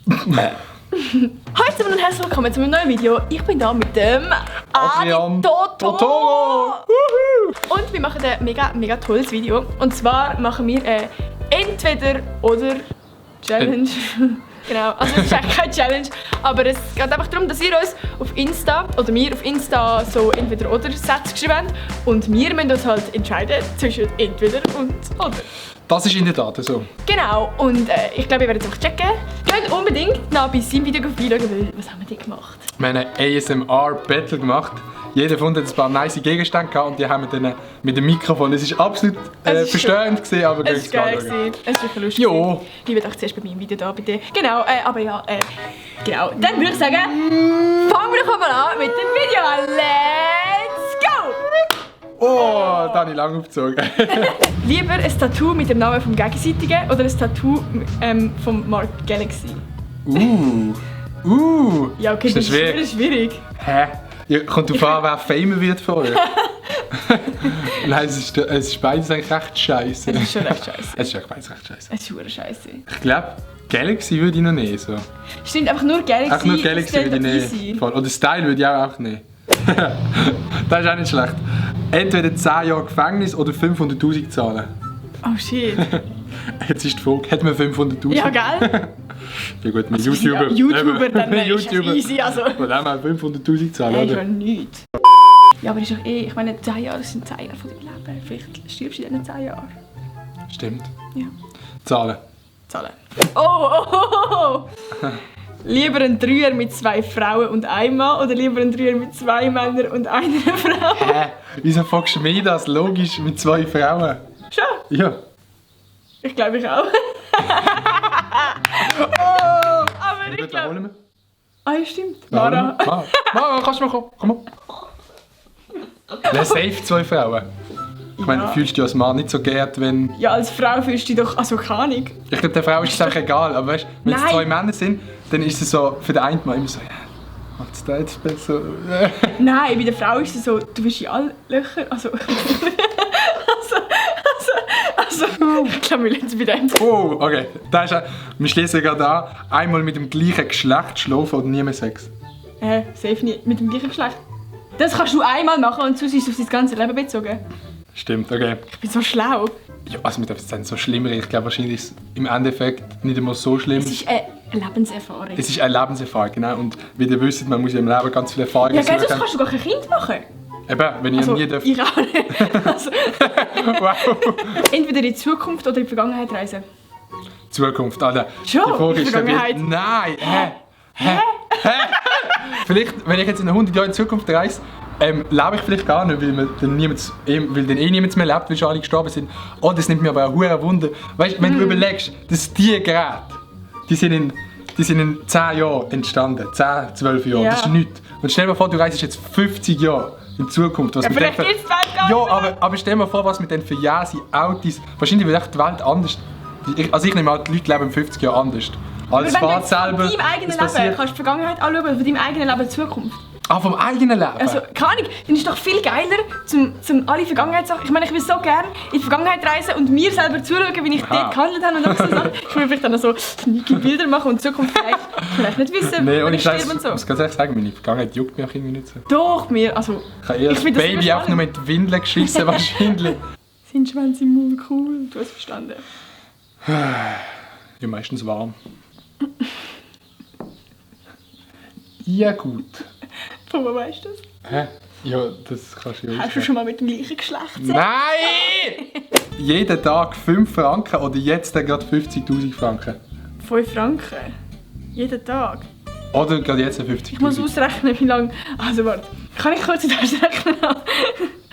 Hallo zusammen und herzlich willkommen zu einem neuen Video. Ich bin da mit dem Adrian Totoro. Und wir machen ein mega tolles Video. Und zwar machen wir eine Entweder-oder-Challenge. Genau, also es ist eigentlich keine Challenge, aber es geht einfach darum, dass ihr uns auf Insta oder mir auf Insta so Entweder-oder-Sätze geschrieben habt und wir müssen uns halt entscheiden zwischen Entweder und Oder. Das ist in der Tat so. Genau, und ich glaube, ihr werdet es einfach checken. Geht unbedingt noch bei seinem Video reinschauen, weil was haben wir denn gemacht? Wir haben einen ASMR-Battle gemacht. Jeder von uns hat ein paar nice Gegenstände gehabt und die haben wir dann mit dem Mikrofon. Es war absolut verstörend, aber es war geil. Es war wirklich lustig. Jo. Ich werde auch zuerst bei meinem Video da, bitte. Genau, aber ja, genau. Dann würde ich sagen, fangen wir doch mal an mit dem Video. Let's go! Oh, da habe ich lange aufgezogen. Lieber ein Tattoo mit dem Namen vom Gegenseitigen oder ein Tattoo vom Mark Galaxy? Ja, okay, das ist schwierig. Hä? Ja, kommt drauf an, wer Famer wird vorher. Nein, es ist beides eigentlich recht scheiße. Es ist schon recht scheiße. Es ist echt beides recht scheiße. Es ist schon scheiße. Ich glaube, Galaxy würde ich noch nehmen. So. Stimmt, einfach nur Galaxy. Einfach nur Galaxy würde ich nehmen. Voll. Oder Style würde ich auch nehmen. Das ist auch nicht schlecht. Entweder 10 Jahre Gefängnis oder 500'000 zahlen. Oh shit. Jetzt ist die Frage, hat man 500'000? Ja, gell? Ja gut, mit YouTuber. Ja, YouTuber, dann ist YouTuber. easy, also. Und dann mal 500'000 zahlen, Hey, oder? ja nichts. Ja, aber ist doch ich meine, 10 Jahre sind 10 Jahre von deinem Leben. Vielleicht stirbst du in diesen 10 Jahren. Stimmt. Ja. Zahlen. Zahlen. Oh. Lieber ein Dreier mit 2 Frauen und einem Mann oder lieber ein Dreier mit 2 Männern und einer Frau? Hä? Wieso fragst du mich das? Logisch, mit 2 Frauen. Schon? Ja. Ich glaube, ich auch. Aber ich glaube... wir. Ah, ja, stimmt. Mara. Mara, kannst du mal kommen? Komm mal. Wer safe 2 Frauen? Ich meine, Ja. fühlst du dich als Mann nicht so geehrt, wenn... Ja, als Frau fühlst du dich doch... Also, keine Ahnung. Ich glaube, der Frau ist es auch egal, aber weißt, wenn es Nein. 2 Männer sind, dann ist es so für den einen Mann immer so, ja, macht es da jetzt besser? Nein, bei der Frau ist es so, du bist in alle Löcher... Also... ich glaube, wir lassen es bei dem. Oh, okay. Da ist wir schließen gerade an, einmal mit dem gleichen Geschlecht schlafen oder nie mehr Sex. Safe nicht. Mit dem gleichen Geschlecht. Das kannst du einmal machen und sonst ist es auf dein ganze Leben bezogen. Stimmt, okay. Ich bin so schlau. Ja, also wir dürfen es dann so schlimmer. Ich glaube, wahrscheinlich ist es im Endeffekt nicht immer so schlimm. Es ist eine Lebenserfahrung. Es ist eine Lebenserfahrung, genau. Und wie ihr wisst, man muss ja im Leben ganz viele Erfahrungen Ja, gell, sonst suchen. kannst du gar kein Kind machen. Eben, wenn ich nie darf. Ich auch nicht. Also, Wow. entweder in die Zukunft oder in die Vergangenheit reisen. Zukunft, Alter. Schon? Die Frage In ist, Vergangenheit? nein, hä? Vielleicht, wenn ich jetzt in 100 Jahren in die Zukunft reise, lebe ich vielleicht gar nicht, weil dann niemand mehr lebt, weil schon alle gestorben sind. Oh, das nimmt mir aber ein hohes Wunder. Weißt du, wenn du überlegst, dass diese Geräte, die sind in 10 Jahren entstanden, 10, 12 Jahre, Ja. das ist nichts. Und stell dir vor, du reist jetzt 50 Jahre in die Zukunft. Was Ja, mit vielleicht den- gibt es Welt gar Ja, nicht. aber stell dir vor, was mit den verjährten Autos. Wahrscheinlich wird echt die Welt anders. Also ich nehme an, die Leute leben in 50 Jahren anders. Alles Aber wenn du fährt jetzt selber. von deinem eigenen es Leben passiert- kannst du die Vergangenheit anschauen und von deinem eigenen Leben die Zukunft. Ah, vom eigenen Leben? Also, keine Ahnung, dann ist es doch viel geiler, zum alle Vergangenheitssachen... Ich meine, ich will so gerne in die Vergangenheit reisen und mir selber zuschauen, wie ich dort gehandelt habe und so Sachen. Ich will vielleicht dann noch so sneaky Bilder machen und die Zukunft vielleicht nicht wissen, Nee, wenn und ich ich sterbe und so. muss ganz ehrlich sagen, meine Vergangenheit juckt mich auch irgendwie nicht so. Doch, mir, also... Ich habe eher als finde das Baby immer auch nur mit Windeln geschissen, wahrscheinlich. Sind Schwänze im Mund cool? Du hast verstanden. Ja, meistens warm. Ja gut. Von wo weißt du das? Hä? Ja, das kannst du ja Hast du schon mal mit dem gleichen Geschlecht Sex? Nein! Jeden Tag 5 Franken oder jetzt gerade 50'000 Franken? 5 Franken? Jeden Tag? Oder gerade jetzt 50'000? Ich muss ausrechnen, wie lange... Also warte, kann ich kurz ausrechnen?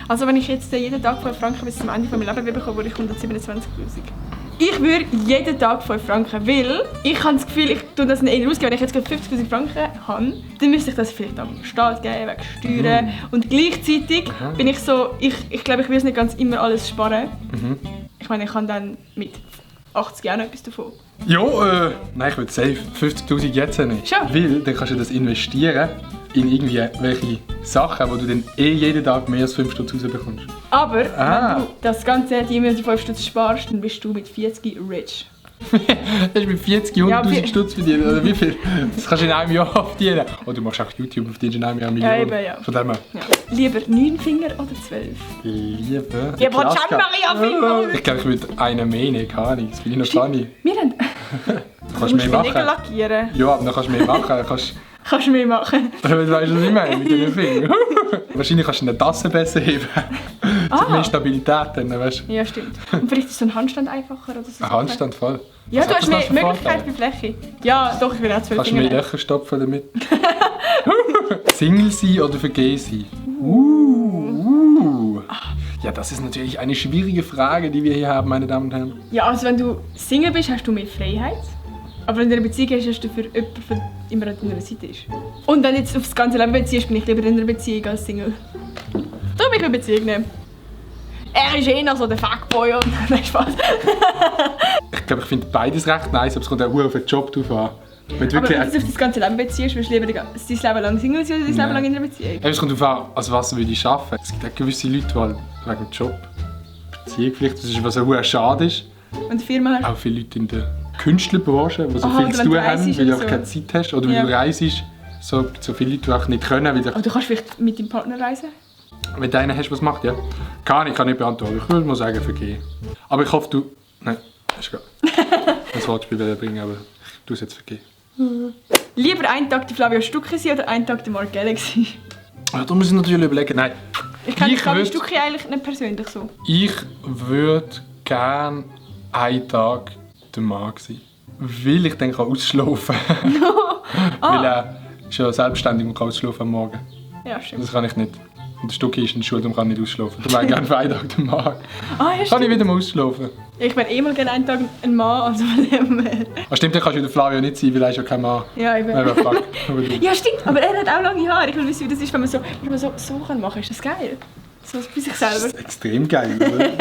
Also wenn ich jetzt jeden Tag 5 Franken bis zum Ende von meinem Leben bekomme, würde ich 127'000. Ich würde jeden Tag 5 Franken, weil ich habe das Gefühl, ich tue das nicht ausgeben. Wenn ich jetzt gerade 50'000 Franken habe, dann müsste ich das vielleicht am Staat geben, wegen Steuern. Und gleichzeitig bin ich so, ich glaube, ich will es nicht ganz immer alles sparen. Ich meine, ich habe dann mit 80 Jahren etwas davon. Ja, nein, ich würde safe 50'000 jetzt nehmen. Schon? Weil dann kannst du das investieren in irgendwie welche Sachen, wo du dann jeden Tag mehr als 5 Stutz rausbekommst. Aber Ah. wenn du das ganze die immer 5 Stutz sparst, dann bist du mit 40 rich. Das ist mit 40 100'000 Stutz verdienen, oder wie viel? Das kannst du in einem Jahr verdienen. Oder du machst auch YouTube und verdienst in einem Jahr eine Million. Ja, eben, ja. Von dem her. Ja. Lieber 9 Finger oder 12? Lieber. Ja, aber Maria Finger! Ich glaube, ich würde einen mehr nehmen, keine Ahnung. Das finde ich noch funny. Wir haben... Du kannst mehr Nägel machen. lackieren. Ja, aber dann kannst du mehr machen. Kannst du mehr machen. Weißt du, was ich meine? Mit den Fingern. Wahrscheinlich kannst du eine Tasse besser heben. Es hat mehr Stabilität dann, weißt du? Ja, stimmt. Und vielleicht ist so ein Handstand einfacher oder so. Ein Handstand voll. Ja, Was du hat hast das mehr noch für Möglichkeit bei Fläche. Ja, doch, ich will auch 12 Kannst du Finger mehr Löcher stopfen damit? Single sein oder vergeben sein? Ja, das ist natürlich eine schwierige Frage, die wir hier haben, meine Damen und Herren. Ja, also wenn du Single bist, hast du mehr Freiheit. Aber wenn du eine Beziehung hast, hast du für jemanden, der immer an deiner Seite ist. Und wenn du jetzt auf das ganze Leben beziehst, bin ich lieber in einer Beziehung als Single. Darum ich eine Beziehung nehmen. Er ist noch so der Fuckboy und... Nein, Spaß. Ich glaube, ich finde beides recht nice, aber es kommt auch auf den Job drauf an. Wenn du Aber wirklich wenn du auf das ganze Leben beziehst, willst du lieber dein Leben lang Single sein oder dein Leben lang in einer Beziehung? Es kommt darauf an, also was würde ich arbeiten. Es gibt auch gewisse Leute, die halt wegen dem Job, Beziehung vielleicht, das ist, was auch sehr schade ist. Und eine Firma hast. Auch viele Leute in der Künstlerbranche, die so Aha, viel oder zu wenn du tun haben, reist weil du oder auch so. keine Zeit hast. Oder weil Ja. du reist, so viele Leute, die auch nicht können. Weil Aber du kannst vielleicht mit deinem Partner reisen? wenn du einen hast, was macht, ja. Ich kann nicht beantworten. Ich würde mal sagen, vergehen. Aber ich hoffe, du... Nein, ist gut. Das Wortspiel bringen, aber ich tue es jetzt vergehen. Lieber einen Tag die Flavio Stucki sein oder einen Tag der Mark Galaxy? Ja, da muss ich natürlich überlegen. Nein, Ich kenne Ich Flavio würd- Stucki eigentlich nicht persönlich so. ich würde gerne einen Tag der Mann sein. Weil ich dann ausschlafen kann. Weil er ist ja selbstständig und kann ausschlafen am Morgen. Ja, stimmt. Das kann ich nicht. Und der Stucki ist in der Schule und kann nicht ausschlafen. Darum wäre ich gerne für einen Tag der Mann. Ah, ja, Kann ich stimmt. wieder mal ausschlafen. Ich wäre mal gerne einen Tag ein Mann, also von dem her. Ah, stimmt, dann kannst du der Flavio nicht sein, weil er ist ja kein Mann. Ja, eben. Nein, fuck. Aber du. Ja, stimmt, aber er hat auch lange Haare. Ich will wissen, wie das ist, wenn man so kann machen. Ist das geil? So bei sich Das selber. ist extrem geil, oder?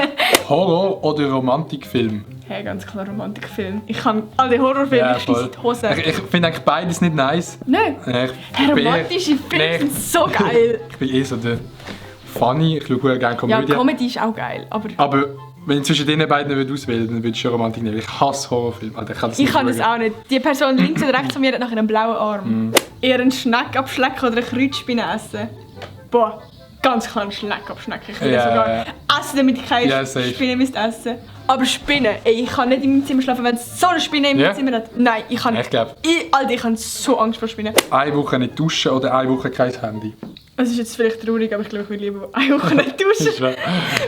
Horror- oder Romantikfilm? Hey, ganz klar Romantikfilm. Ich kann alle Horrorfilme, ich schieße die Hose. Ich finde eigentlich beides nicht nice. Nein. Hey, Hey, romantische Filme sind so geil. Ich bin eh so der Funny, ich schaue sehr gerne Ja, Komödie. Comedy ist auch geil, aber Aber wenn ich zwischen den beiden auswählen würde, dann würde ich schon Romantik nehmen. Ich hasse Horrorfilme. Alter, ich kann das auch nicht. Die Person links oder rechts von mir hat nachher einen blauen Arm. Eher einen Schneck abschlecken oder eine Kreuzspinne essen. Boah, ganz klar einen Schneck abschnecken. Ich will Ja, sogar ja. essen, damit ich keine Ja, safe. Spinne müsste essen. Aber Spinnen, ey, ich kann nicht in meinem Zimmer schlafen, wenn es so eine Spinne in meinem Ja? Zimmer hat. Nein, ich kann Ich nicht. glaube, Alter, ich habe so Angst vor Spinnen. eine Woche nicht duschen oder eine Woche kein Handy. Es ist jetzt vielleicht traurig, aber ich glaube, ich würde lieber eine Woche nicht Das duschen. ist,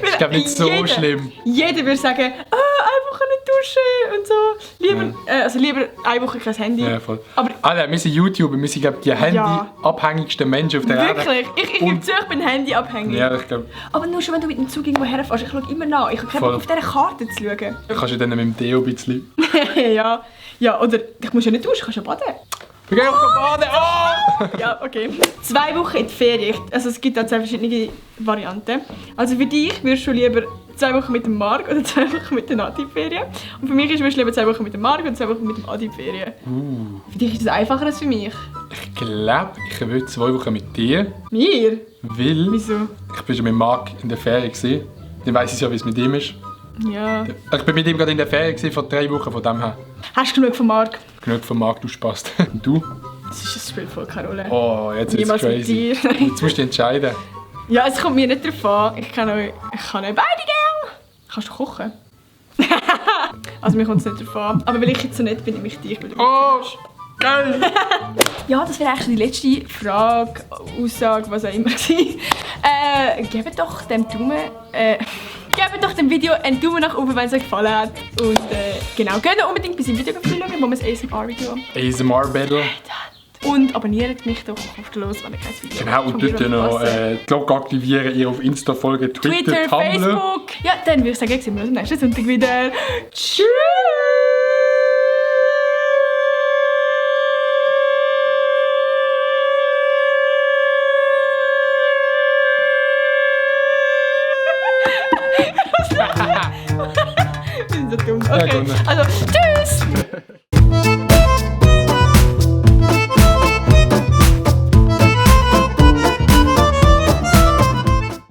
ich glaube nicht so Jeder- schlimm. Jeder würde sagen, eine Woche nicht duschen und so. Lieber eine Woche kein Handy. Ja, voll. Aber Alter, wir sind YouTuber, wir sind glaub, die handyabhängigsten Menschen auf der Erde. wirklich, ich gebe zu, ich bin handyabhängig. Ja, ich glaube, Aber nur schon, wenn du mit dem Zug irgendwo herfährst, ich schaue immer nach. Ich habe keinen Voll. Bock, auf dieser Karte zu schauen. kannst du dann mit dem Deo ein bisschen... ja, oder ich muss ja nicht duschen, ich kann ja baden. Wir gehen auf baden! Oh! Ja, okay. 2 Wochen in die Ferien. Also es gibt da 2 verschiedene Varianten. Also für dich würdest du lieber 2 Wochen mit dem Marc oder 2 Wochen mit der Nati in die Ferien. Und für mich würdest du lieber 2 Wochen mit dem Marc oder 2 Wochen mit dem Adi in die Ferien. Für dich ist das einfacher als für mich. Ich glaube, ich will 2 Wochen mit dir, Mir? weil Wieso? ich bin schon mit Marc in der Ferien gesehen. Dann weiss ich ja, wie es mit ihm ist. Ja. Ich bin mit ihm gerade in der Ferien gesehen, vor 3 Wochen, von dem her. Hast du genug von Marc? Genug von Marc, du Spaß. Und du? Das spielt voll keine Rolle. Oh, jetzt ist es Niemals mit crazy. dir. Jetzt musst du dich entscheiden. Ja, es kommt mir nicht darauf an. Ich kann euch beide gerne. Kannst du kochen? Also mir kommt es nicht darauf an. Aber weil ich jetzt so nett bin, nehme ich dich. Oh, geil! Ja, das wäre eigentlich die letzte Frage, Aussage, was auch immer war. Gebt doch dem gebt doch dem Video einen Daumen nach oben, wenn es euch gefallen hat. Und genau, geht noch unbedingt bis im Video schauen, wo wir das ASMR-Video ASMR Battle. und abonniert mich doch kostenlos, wenn ihr kein Video Genau, und dort noch die Glocke aktivieren, ihr auf Insta folgen, Twitter, Twitter, Tumblr. Facebook. Ja, dann würde ich sagen, sehen wir uns am nächsten Sonntag wieder. Tschüss! Wir sind so dumm. Okay, gewonnen. also tschüss!